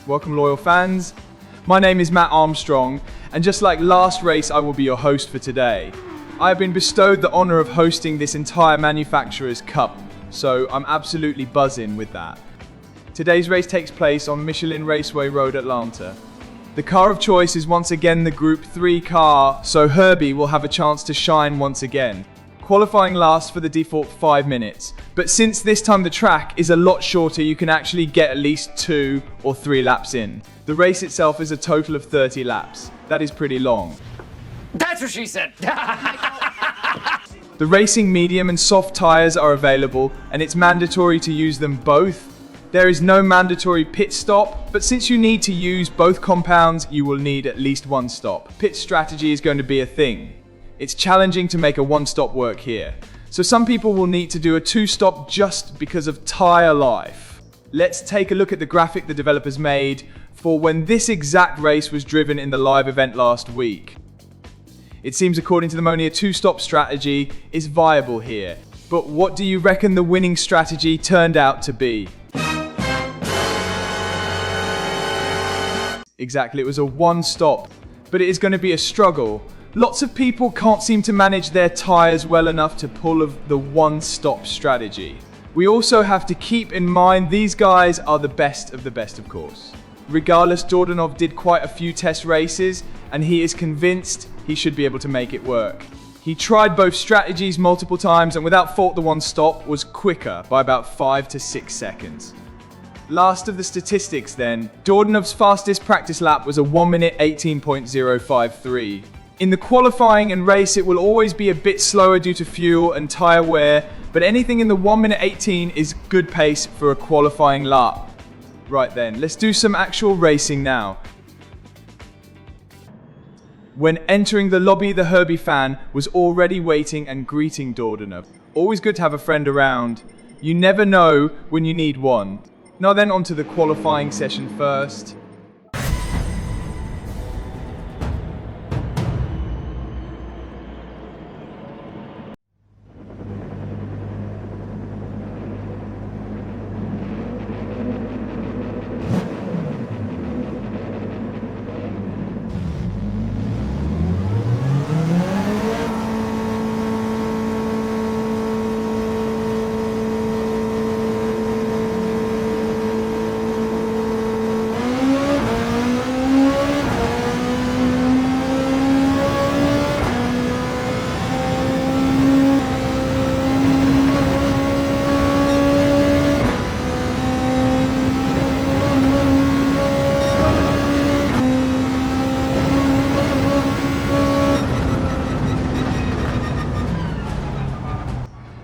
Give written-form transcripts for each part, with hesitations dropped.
Welcome, loyal fans. My name is Matt Armstrong, and just like last race, I will be your host for today. I have been bestowed the honor of hosting this entire Manufacturers' Cup, so I'm absolutely buzzing with that. Today's race takes place on Michelin Raceway Road, Atlanta. The car of choice is once again the Group 3 car, so Herbie will have a chance to shine once again. Qualifying lasts for the default 5 minutes, but since this time the track is a lot shorter, you can actually get at least 2 or 3 laps in. The race itself is a total of 30 laps. That is pretty long. That's what she said! The racing medium and soft tyres are available, and it's mandatory to use them both. There is no mandatory pit stop, but since you need to use both compounds, you will need at least one stop. Pit strategy is going to be a thing. It's challenging to make a one-stop work here, so some people will need to do a 2-stop just because of tyre life. Let's take a look at the graphic the developers made for when this exact race was driven in the live event last week. It seems according to them only a 2-stop strategy is viable here, but what do you reckon the winning strategy turned out to be? Exactly, it was a 1-stop, but it is going to be a struggle. Lots of people can't seem to manage their tyres well enough to pull of the 1-stop strategy. We also have to keep in mind these guys are the best, of course. Regardless, Dordanov did quite a few test races, and he is convinced he should be able to make it work. He tried both strategies multiple times, and without fault the 1-stop was quicker by about 5 to 6 seconds. Last of the statistics then, Dordanov's fastest practice lap was a 1 minute 18.053. In the qualifying and race, it will always be a bit slower due to fuel and tyre wear, but anything in the 1 minute 18 is good pace for a qualifying lap. Right then, let's do some actual racing now. When entering the lobby, the Herbie fan was already waiting and greeting Dordanov. Always good to have a friend around. You never know when you need one. Now then, onto the qualifying session first.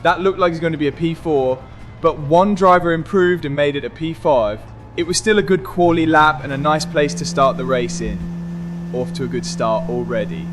That looked like it was going to be a P4, but one driver improved and made it a P5. It was still a good quali lap and a nice place to start the race in. Off to a good start already.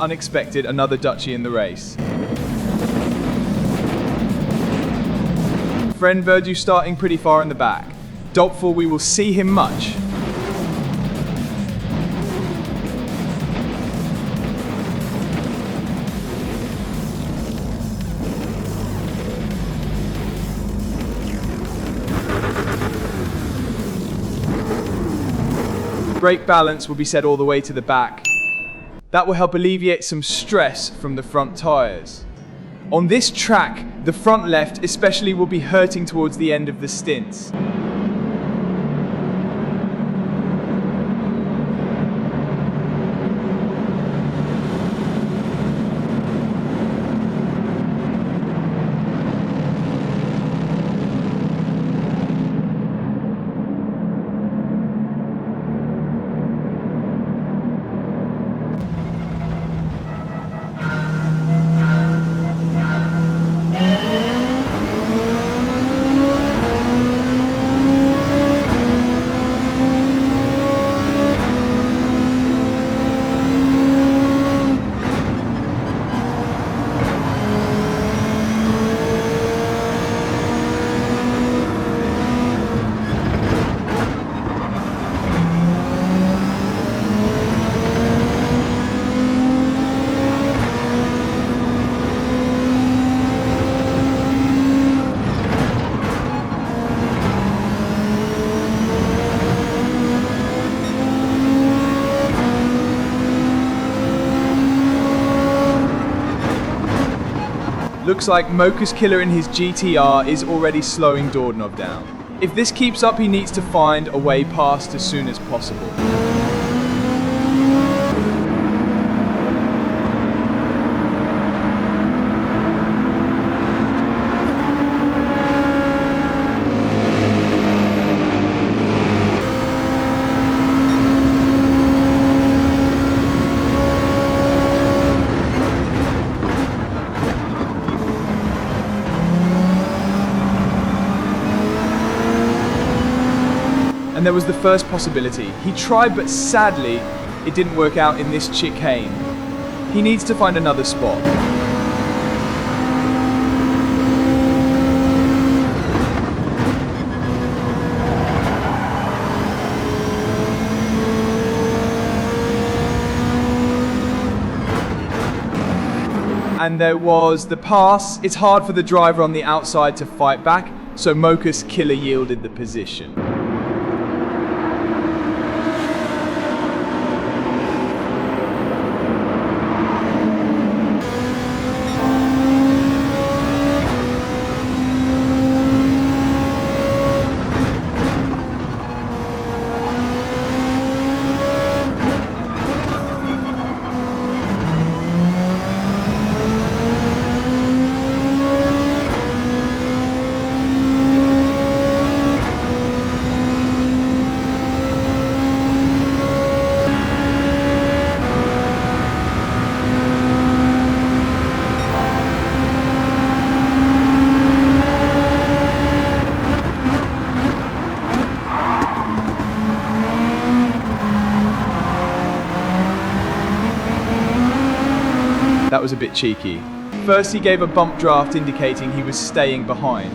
Unexpected, another Dutchie in the race. Friend Verdu starting pretty far in the back. Doubtful we will see him much. brake balance will be set all the way to the back. That will help alleviate some stress from the front tires. On this track, the front left especially will be hurting towards the end of the stints. Looks like Mocha's killer in his GTR is already slowing Dornov down. If this keeps up, he needs to find a way past as soon as possible. And there was the first possibility. He tried, but sadly, it didn't work out in this chicane. He needs to find another spot. And there was the pass. It's hard for the driver on the outside to fight back, so Mocha's killer yielded the position. That was a bit cheeky. First he gave a bump draft indicating he was staying behind,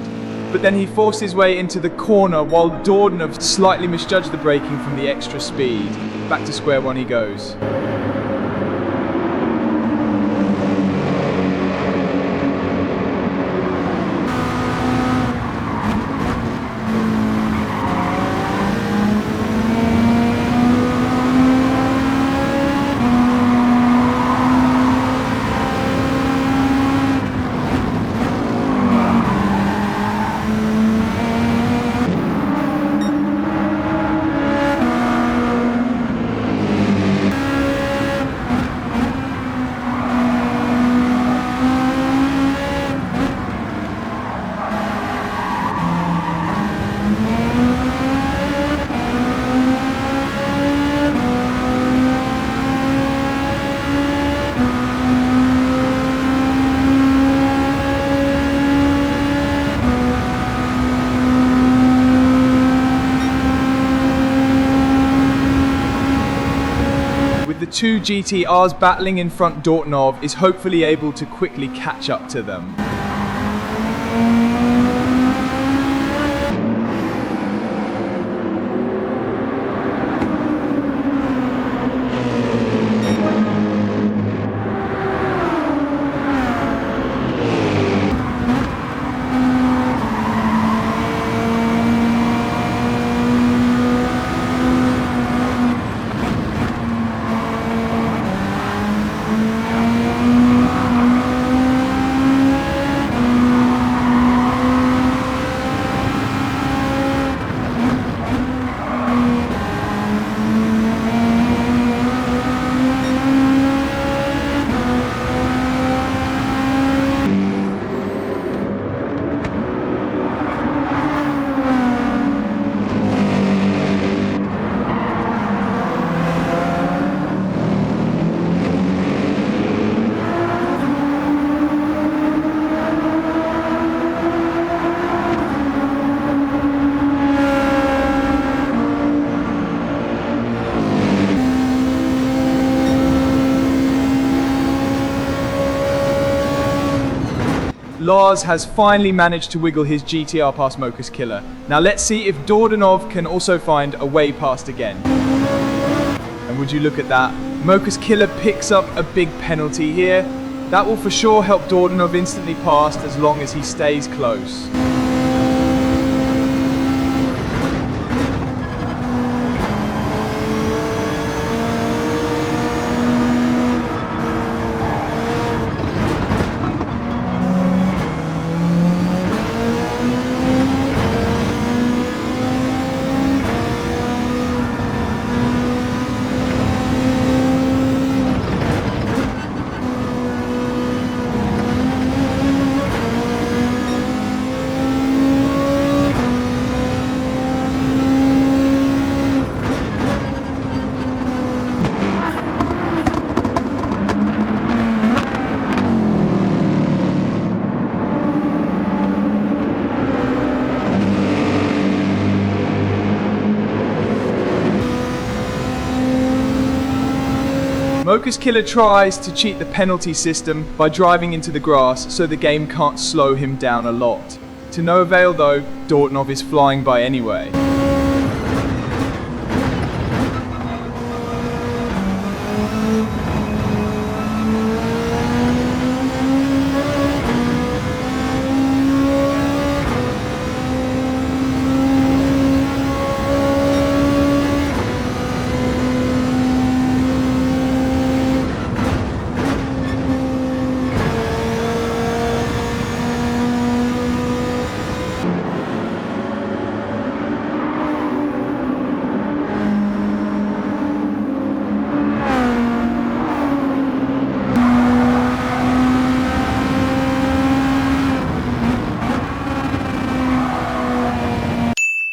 but then he forced his way into the corner while Dornov slightly misjudged the braking from the extra speed. Back to square one he goes. Two GTRs battling in front, Dornov is hopefully able to quickly catch up to them. Lars has finally managed to wiggle his GTR past Mocha's Killer. Now let's see if Dordanov can also find a way past again. And would you look at that? Mocha's Killer picks up a big penalty here. That will for sure help Dordanov instantly past as long as he stays close. Mocha's Killer tries to cheat the penalty system by driving into the grass so the game can't slow him down a lot. To no avail though, Dordanov is flying by anyway.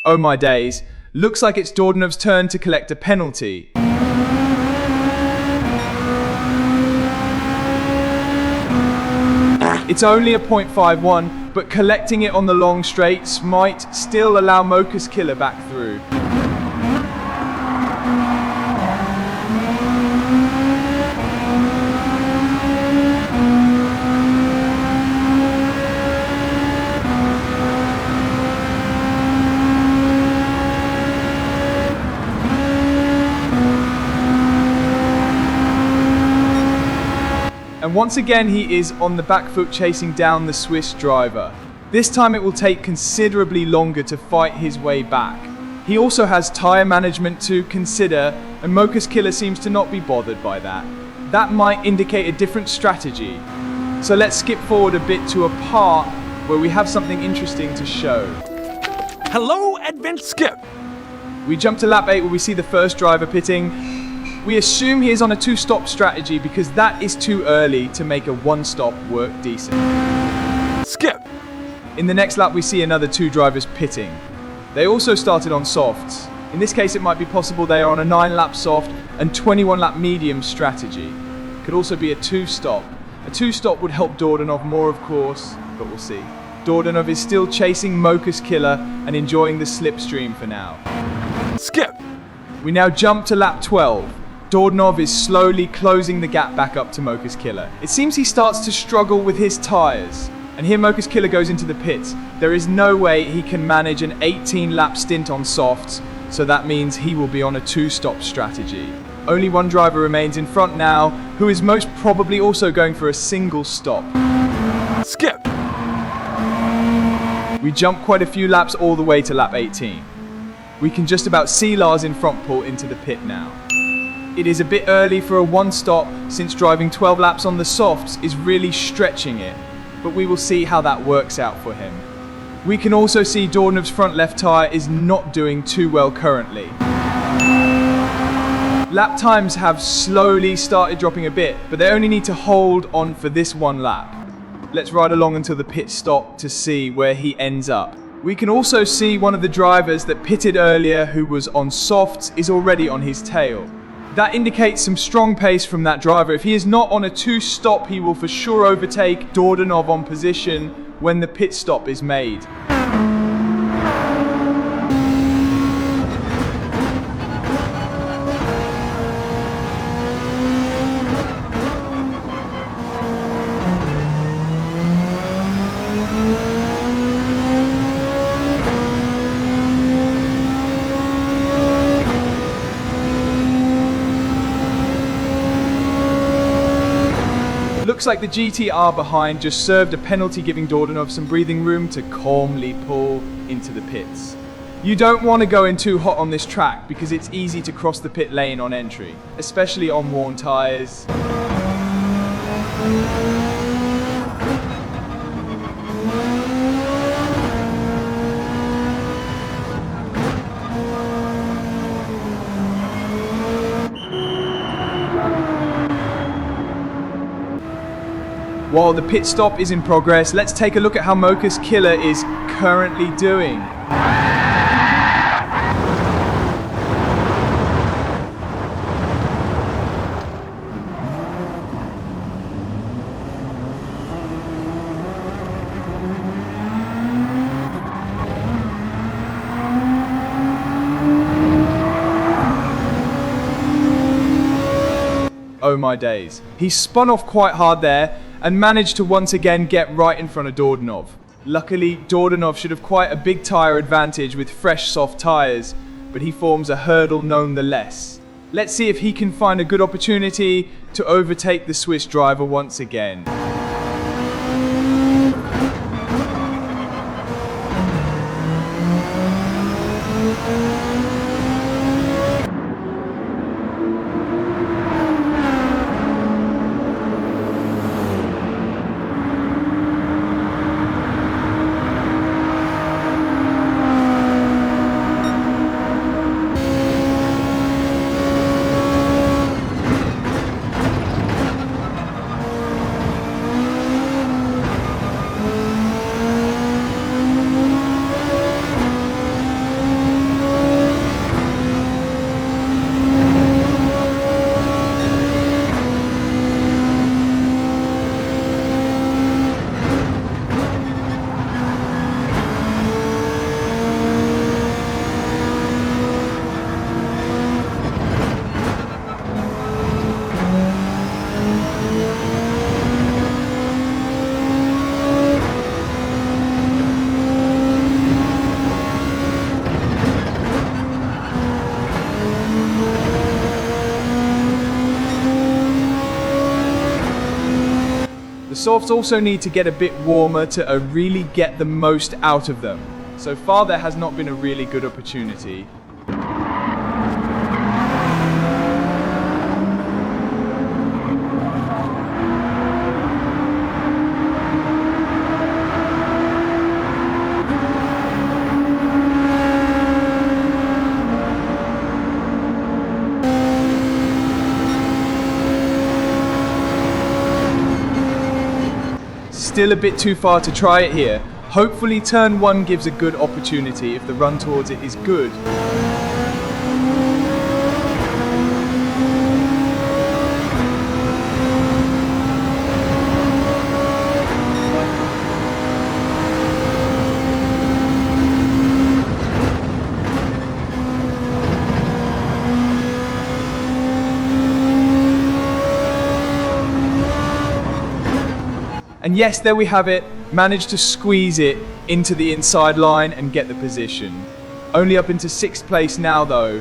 Oh my days, looks like it's Dordanov's turn to collect a penalty. It's only a .51, but collecting it on the long straights might still allow Mocha's Killer back through. And once again he is on the back foot chasing down the Swiss driver. This time it will take considerably longer to fight his way back. He also has tyre management to consider, and Mocha's Killer seems to not be bothered by that. That might indicate a different strategy. So let's skip forward a bit to a part where we have something interesting to show. Hello, Advent Skip. We jump to lap 8 where we see the first driver pitting. We assume he is on a 2-stop strategy because that is too early to make a 1-stop work decent. Skip. In the next lap we see another 2 drivers pitting. They also started on softs. In this case it might be possible they are on a 9-lap soft and 21-lap medium strategy. Could also be a 2-stop. A 2-stop would help Dordanov more of course, but we'll see. Dordanov is still chasing Mocha's Killer and enjoying the slipstream for now. Skip. We now jump to lap 12. Dordanov is slowly closing the gap back up to Mocha's Killer. It seems he starts to struggle with his tyres. And here Mocha's Killer goes into the pits. There is no way he can manage an 18-lap stint on softs, so that means he will be on a 2-stop strategy. Only one driver remains in front now, who is most probably also going for a single stop. Skip. We jump quite a few laps all the way to lap 18. We can just about see Lars in front pull into the pit now. It is a bit early for a 1-stop since driving 12 laps on the softs is really stretching it, but we will see how that works out for him. We can also see Dordanov's front left tyre is not doing too well currently. Lap times have slowly started dropping a bit, but they only need to hold on for this 1 lap. Let's ride along until the pit stop to see where he ends up. We can also see one of the drivers that pitted earlier who was on softs is already on his tail. That indicates some strong pace from that driver. If he is not on a 2-stop, he will for sure overtake Dordanov on position when the pit stop is made. looks like the GTR behind just served a penalty, giving Dordanov some breathing room to calmly pull into the pits. You don't want to go in too hot on this track because it's easy to cross the pit lane on entry, especially on worn tyres. While the pit stop is in progress, let's take a look at how Mocha's Killer is currently doing. Oh my days. He spun off quite hard there and managed to once again get right in front of Dordanov. Luckily, Dordanov should have quite a big tyre advantage with fresh soft tyres, but he forms a hurdle nonetheless. Let's see if he can find a good opportunity to overtake the Swiss driver once again. The softs also need to get a bit warmer to really get the most out of them. So far there has not been a really good opportunity. Still a bit too far to try it here. Hopefully turn 1 gives a good opportunity if the run towards it is good. And yes, there we have it, managed to squeeze it into the inside line and get the position. Only up into 6th place now though,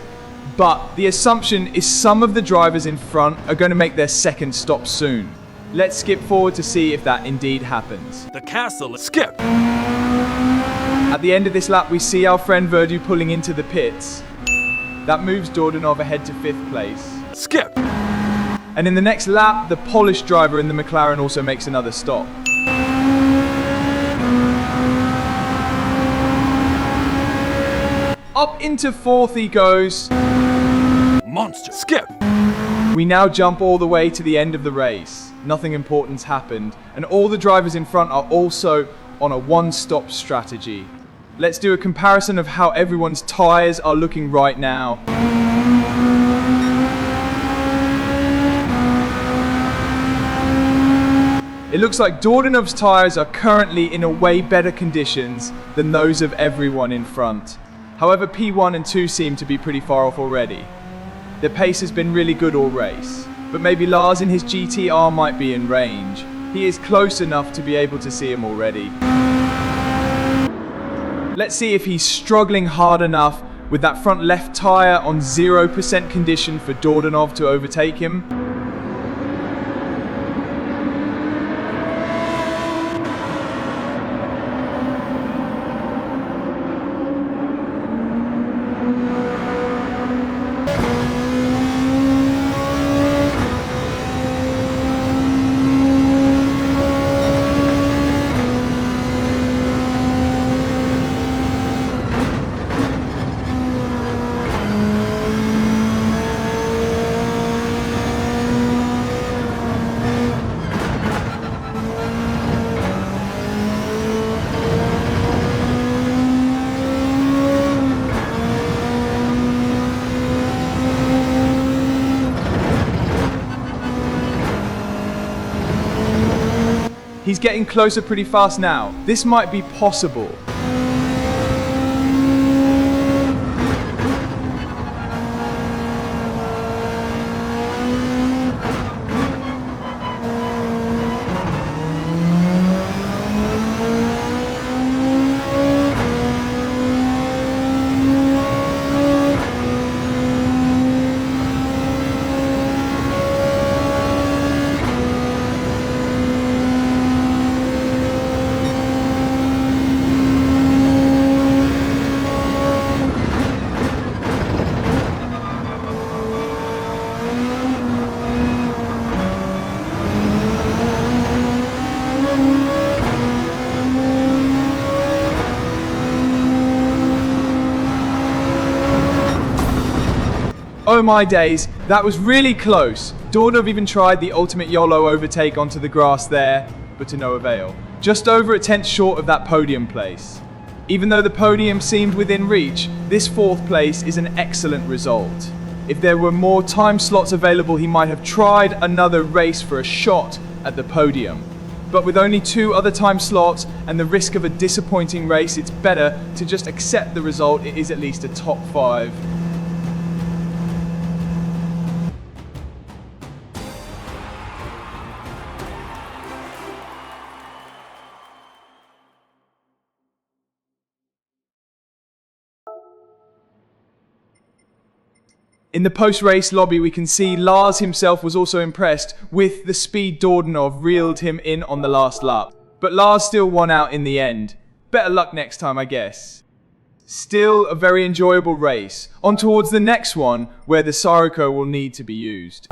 but the assumption is some of the drivers in front are going to make their second stop soon. Let's skip forward to see if that indeed happens. The castle is skip. At the end of this lap we see our friend Verdu pulling into the pits. That moves Dordanov ahead to 5th place. Skip. And in the next lap, the Polish driver in the McLaren also makes another stop. Up into 4th he goes. Monster. Skip. We now jump all the way to the end of the race. Nothing important's happened, and all the drivers in front are also on a one-stop strategy. Let's do a comparison of how everyone's tyres are looking right now. It looks like Dordanov's tyres are currently in a way better conditions than those of everyone in front. However, P1 and 2 seem to be pretty far off already. Their pace has been really good all race, but maybe Lars in his GTR might be in range. He is close enough to be able to see him already. Let's see if he's struggling hard enough with that front left tyre on 0% condition for Dordanov to overtake him. He's getting closer pretty fast now. This might be possible. Oh my days, that was really close. Dornov even tried the ultimate YOLO overtake onto the grass there, but to no avail. Just over a tenth short of that podium place. Even though the podium seemed within reach, this 4th place is an excellent result. If there were more time slots available, he might have tried another race for a shot at the podium. But with only 2 other time slots and the risk of a disappointing race, it's better to just accept the result. It is at least a top 5. In the post-race lobby, we can see Lars himself was also impressed with the speed Dornov reeled him in on the last lap. But Lars still won out in the end. Better luck next time, I guess. Still a very enjoyable race. On towards the next one, where the Sirocco will need to be used.